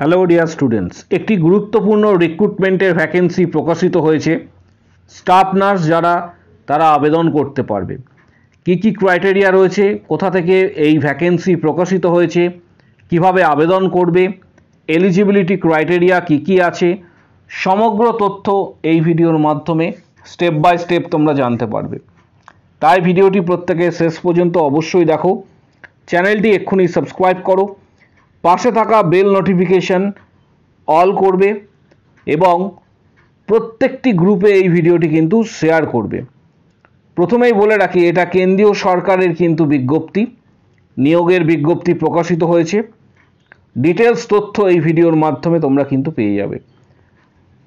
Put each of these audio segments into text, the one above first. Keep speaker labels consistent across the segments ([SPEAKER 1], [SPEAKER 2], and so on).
[SPEAKER 1] Hello dear students, একটি গুরুত্বপূর্ণ রিক্রুটমেন্টের vacancy প্রকাশিত হয়েছে। স্টাফ নার্স যারা তারা আবেদন করতে পারবে। কি কি ক্রাইটেরিয়া রয়েছে, কোথা থেকে এই ভ্যাকেন্সি প্রকাশিত হয়েছে, কিভাবে আবেদন করবে, এলিজিবিলিটি ক্রাইটেরিয়া কি কি আছে, সমগ্র তথ্য এই ভিডিওর মাধ্যমে স্টেপ বাই স্টেপ তোমরা জানতে পারবে। তাই ভিডিওটি প্রত্যেকে শেষ পর্যন্ত অবশ্যই দেখো। চ্যানেলটি এক্ষুনি সাবস্ক্রাইব করো, পাশে থাকা বেল নোটিফিকেশন অল করবে এবং প্রত্যেকটি গ্রুপে এই ভিডিওটি কিন্তু শেয়ার করবে। প্রথমেই বলে রাখি, এটা কেন্দ্রীয় সরকারের কিন্তু বিজ্ঞপ্তি, নিয়োগের বিজ্ঞপ্তি প্রকাশিত হয়েছে। ডিটেলস তথ্য এই ভিডিওর মাধ্যমে তোমরা কিন্তু পেয়ে যাবে।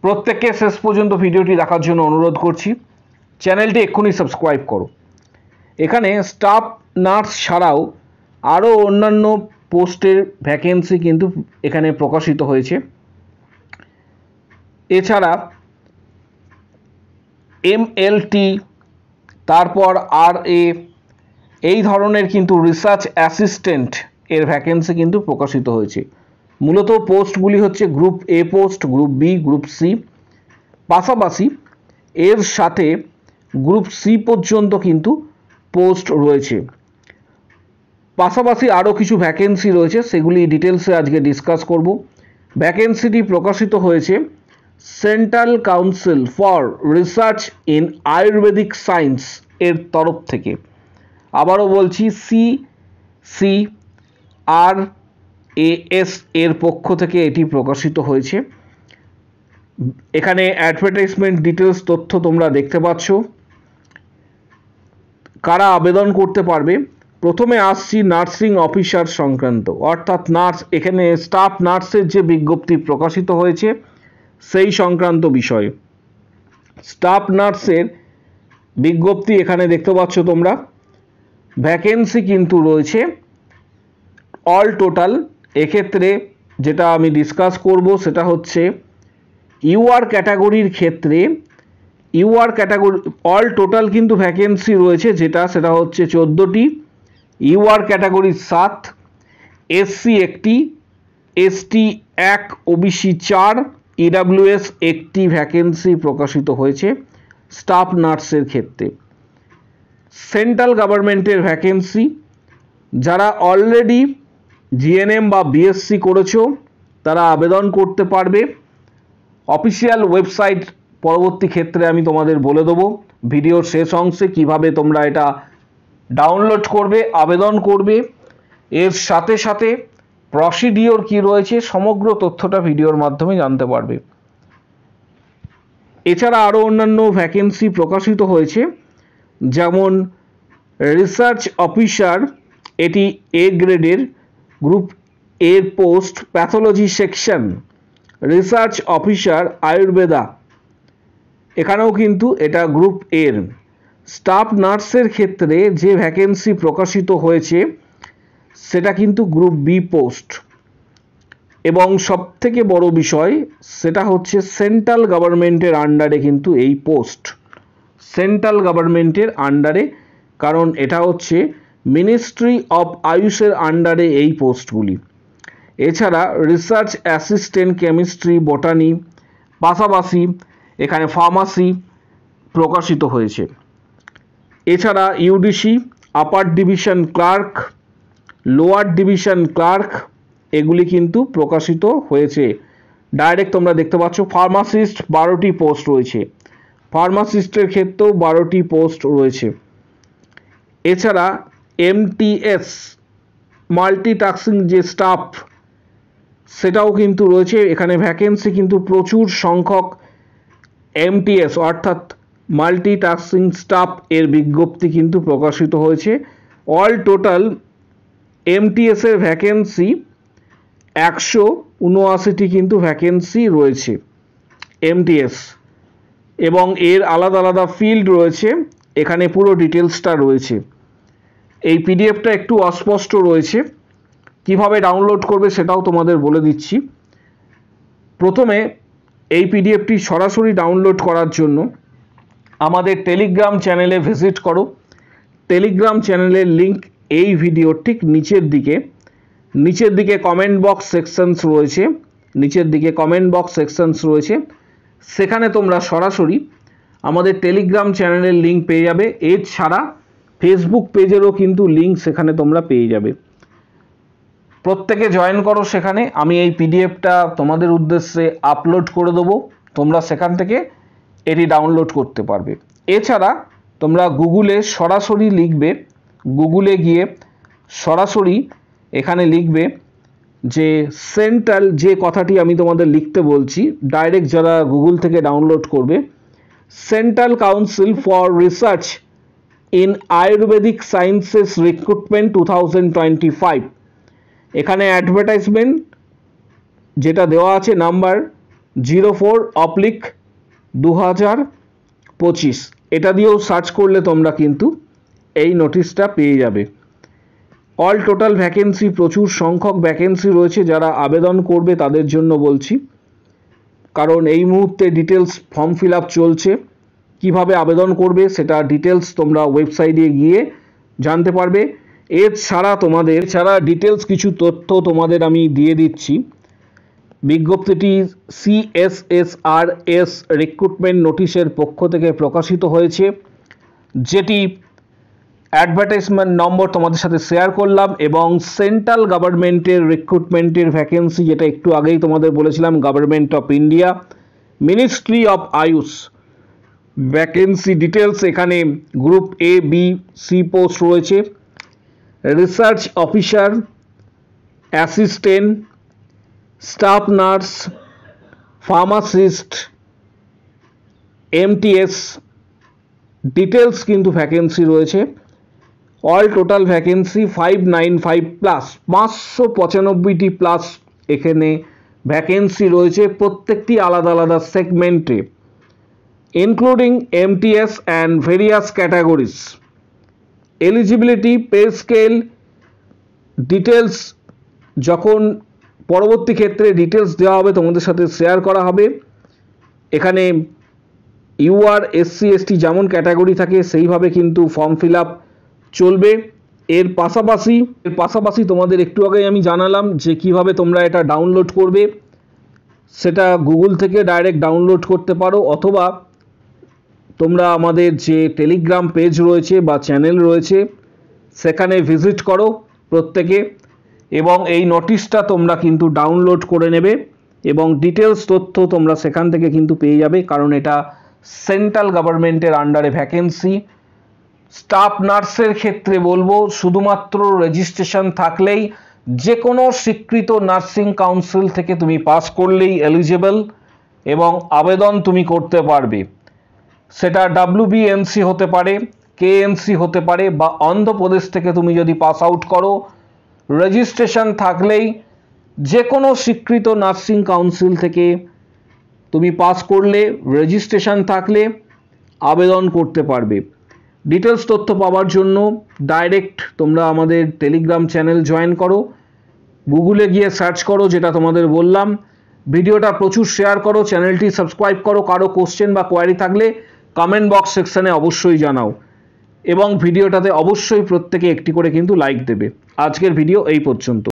[SPEAKER 1] প্রত্যেককে শেষ পর্যন্ত ভিডিওটি দেখার জন্য অনুরোধ করছি। চ্যানেলটি এক্ষুনি সাবস্ক্রাইব করো। এখানে স্টাফ নার্স ছাড়াও আরও অন্যান্য পোস্টের ভ্যাকেন্সি কিন্তু এখানে প্রকাশিত হয়েছে। এছাড়া MLT, তারপর RA, এই ধরনের কিন্তু রিসার্চ অ্যাসিস্ট্যান্ট এর ভ্যাকেন্সি কিন্তু প্রকাশিত হয়েছে। মূলত পোস্টগুলি হচ্ছে group A post, group B, group C, পাশাপাশি এর সাথে গ্রুপ C পর্যন্ত কিন্তু পোস্ট রয়েছে। পাশাপাশি আরও কিছু ভ্যাকেন্সি রয়েছে, সেগুলি ডিটেলসে আজকে ডিসকাস করব। ভ্যাকেন্সিটি প্রকাশিত হয়েছে central council for research in Ayurvedic science এর তরফ থেকে। আবারও বলছি, CCRAS এর পক্ষ থেকে এটি প্রকাশিত হয়েছে। এখানে অ্যাডভার্টাইজমেন্ট ডিটেলস তথ্য তোমরা দেখতে পাচ্ছ। কারা আবেদন করতে পারবে? প্রথমে আসছি নার্সিং অফিসার সংক্রান্ত, অর্থাৎ নার্স, এখানে স্টাফ নার্সের যে বিজ্ঞপ্তি প্রকাশিত হয়েছে সেই সংক্রান্ত বিষয়ে। স্টাফ নার্সের বিজ্ঞপ্তি এখানে দেখতে পাচ্ছ তোমরা। ভ্যাকেন্সি কিন্তু রয়েছে অল টোটাল। এক্ষেত্রে যেটা আমি ডিসকাস করব সেটা হচ্ছে UR ক্যাটাগরির ক্ষেত্রে UR ক্যাটাগরি অল টোটাল কিন্তু ভ্যাকেন্সি রয়েছে, সেটা হচ্ছে 14টি, UR ক্যাটাগরি 7, SC 1টি, ST 1, OBC 4, EWS 1টি ভ্যাকেন্সি প্রকাশিত হয়েছে স্টাফ নার্সের ক্ষেত্রে। সেন্ট্রাল গভর্নমেন্টের ভ্যাকেন্সি, যারা অলরেডি GNM বা BSc করেছো তারা আবেদন করতে পারবে। অফিসিয়াল ওয়েবসাইট পরবর্তী ক্ষেত্রে আমি তোমাদের বলে দেবো ভিডিওর শেষ অংশে কিভাবে তোমরা এটা ডাউনলোড করবে, আবেদন করবে। এর সাথে সাথে প্রসিডিওর কি রয়েছে সমগ্র তথ্যটা ভিডিওর মাধ্যমে জানতে পারবে। এছাড়া আরও অন্যান্য ভ্যাকেন্সি প্রকাশিত হয়েছে, যেমন রিসার্চ অফিসার, এটি A গ্রেডের, গ্রুপ এর post, pathology section, research officer Ayurveda, এখানেও কিন্তু এটা গ্রুপ এর। স্টাফ নার্সের ক্ষেত্রে যে ভ্যাকেন্সি প্রকাশিত হয়েছে সেটা কিন্তু গ্রুপ B পোস্ট, এবং সবথেকে বড় বিষয় সেটা হচ্ছে সেন্ট্রাল গভর্নমেন্টের আন্ডারে কিন্তু এই পোস্ট, সেন্ট্রাল গভর্নমেন্টের আন্ডারে, কারণ এটা হচ্ছে মিনিস্ট্রি অফ আয়ুষের আন্ডারে এই পোস্টগুলি। এছাড়া রিসার্চ অ্যাসিস্ট্যান্ট কেমিস্ট্রি, বটানি, পাশাপাশি এখানে ফার্মাসি প্রকাশিত হয়েছে। এছাড়া UDC, upper division clerk, lower division clerk, এগুলি কিন্তু প্রকাশিত হয়েছে। ডাইরেক্ট তোমরা দেখতে পাচ্ছ। ফার্মাসিস্ট 12টি পোস্ট রয়েছে, ফার্মাসিস্টের ক্ষেত্রেও 12টি পোস্ট রয়েছে। এছাড়া MTS মাল্টিটাস্কিং যে স্টাফ, সেটাও কিন্তু রয়েছে। এখানে ভ্যাকেন্সি কিন্তু প্রচুর সংখ্যক MTS অর্থাৎ মাল্টিটাস্কিং স্টাফ এর বিজ্ঞপ্তি কিন্তু প্রকাশিত হয়েছে। অল টোটাল MTS এর ভ্যাকেন্সি 179টি কিন্তু ভ্যাকেন্সি রয়েছে MTS, এবং এর আলাদা আলাদা ফিল্ড রয়েছে। এখানে পুরো ডিটেলসটা রয়েছে। এই PDFটা একটু অস্পষ্ট রয়েছে, কিভাবে ডাউনলোড করবে সেটাও তোমাদের বলে দিচ্ছি। প্রথমে এই PDFটি সরাসরি ডাউনলোড করার জন্য আমাদের টেলিগ্রাম চ্যানেলে ভিজিট করো। টেলিগ্রাম চ্যানেলের লিঙ্ক এই ভিডিওর ঠিক নিচের দিকে কমেন্ট বক্স সেকশনস রয়েছে, নিচের দিকে কমেন্ট বক্স সেকশনস রয়েছে, সেখানে তোমরা সরাসরি আমাদের টেলিগ্রাম চ্যানেলের লিঙ্ক পেয়ে যাবে। এছাড়া ফেসবুক পেজেরও কিন্তু লিঙ্ক সেখানে তোমরা পেয়ে যাবে। প্রত্যেকে জয়েন করো সেখানে। আমি এই পিডিএফটা তোমাদের উদ্দেশ্যে আপলোড করে দেবো, তোমরা সেখান থেকে এটি ডাউনলোড করতে পারবে। এছাড়া তোমরা গুগলে সরাসরি লিখবে, গুগলে গিয়ে সরাসরি এখানে লিখবে যে সেন্ট্রাল, যে কথাটি আমি তোমাদের লিখতে বলছি, ডাইরেক্ট যারা গুগল থেকে ডাউনলোড করবে, central council for research in Ayurvedic sciences recruitment 2025, এখানে অ্যাডভার্টাইজমেন্ট যেটা দেওয়া আছে নাম্বার 04/2025, এটা দিয়েও সার্চ করলে তোমরা কিন্তু এই নোটিশটা পেয়ে যাবে। অল টোটাল ভ্যাকেন্সি, প্রচুর সংখ্যক ভ্যাকেন্সি রয়েছে, যারা আবেদন করবে তাদের জন্য বলছি, কারণ এই মুহূর্তে ডিটেলস ফর্ম ফিল আপ চলছে। কীভাবে আবেদন করবে সেটা ডিটেলস তোমরা ওয়েবসাইটে গিয়ে জানতে পারবে। এছাড়া ডিটেলস কিছু তথ্য তোমাদের আমি দিয়ে দিচ্ছি। বিজ্ঞপ্তিটি CSSRS রিক্রুটমেন্ট নোটিশের পক্ষ থেকে প্রকাশিত হয়েছে, যেটি অ্যাডভার্টাইজমেন্ট নম্বর তোমাদের সাথে শেয়ার করলাম, এবং সেন্ট্রাল গভর্নমেন্টের রিক্রুটমেন্টের ভ্যাকেন্সি, যেটা একটু আগেই তোমাদের বলেছিলাম, government of India, ministry of AYUSH vacancy details. এখানে group A, B, C post রয়েছে, research officer, assistant, staff nurse, pharmacist, MTS details কিন্তু ভ্যাকেন্সি রয়েছে। অল টোটাল ভ্যাকেন্সি 595+, 595টি প্লাস এখানে ভ্যাকেন্সি রয়েছে, প্রত্যেকটি আলাদা আলাদা সেগমেন্টে, including MTS and various categories. Eligibility, pay scale details যখন পরবর্তী ক্ষেত্রে ডিটেলস দেওয়া হবে তোমাদের সাথে শেয়ার করা হবে। এখানে UR, SC, ST যেমন ক্যাটাগরি থাকে সেইভাবে কিন্তু ফর্ম ফিল আপ চলবে। এর পাশাপাশি তোমাদের একটু আগে আমি জানালাম যে কিভাবে তোমরা এটা ডাউনলোড করবে। সেটা গুগল থেকে ডাইরেক্ট ডাউনলোড করতে পারো, অথবা তোমরা আমাদের যে টেলিগ্রাম পেজ রয়েছে বা চ্যানেল রয়েছে সেখানে ভিজিট করো প্রত্যেকে, এবং এই নোটিশটা তোমরা কিন্তু ডাউনলোড করে নেবে, এবং ডিটেলস তথ্য তোমরা সেখান থেকে কিন্তু পেয়ে যাবে, কারণ এটা সেন্ট্রাল গভর্নমেন্টের আন্ডারে ভ্যাকেন্সি। স্টাফ নার্সের ক্ষেত্রে বলবো, শুধুমাত্র রেজিস্ট্রেশন থাকলেই, যে কোনো স্বীকৃত নার্সিং কাউন্সিল থেকে তুমি পাস করলেই এলিজিবল, এবং আবেদন তুমি করতে পারবে। সেটা WBNC হতে পারে, KNC হতে পারে, বা অন্ধ্রপ্রদেশ থেকে তুমি যদি পাস আউট করো, রেজিস্ট্রেশন থাকলেই যে কোনো স্বীকৃত নার্সিং কাউন্সিল থেকে তুমি পাস করলে, রেজিস্ট্রেশন থাকলে আবেদন করতে পারবে। ডিটেলস তথ্য পাওয়ার জন্য ডাইরেক্ট তোমরা আমাদের টেলিগ্রাম চ্যানেল জয়েন করো, গুগলে গিয়ে সার্চ করো যেটা তোমাদের বললাম, ভিডিওটা প্রচুর শেয়ার করো, চ্যানেলটি সাবস্ক্রাইব করো। কারো কোশ্চেন বা কোয়ারি থাকলে কমেন্ট বক্স সেকশনে অবশ্যই জানাও, এবং ভিডিওটাতে অবশ্যই প্রত্যেকে একটি করে কিন্তু লাইক দেবে। আজকের ভিডিও এই পর্যন্ত।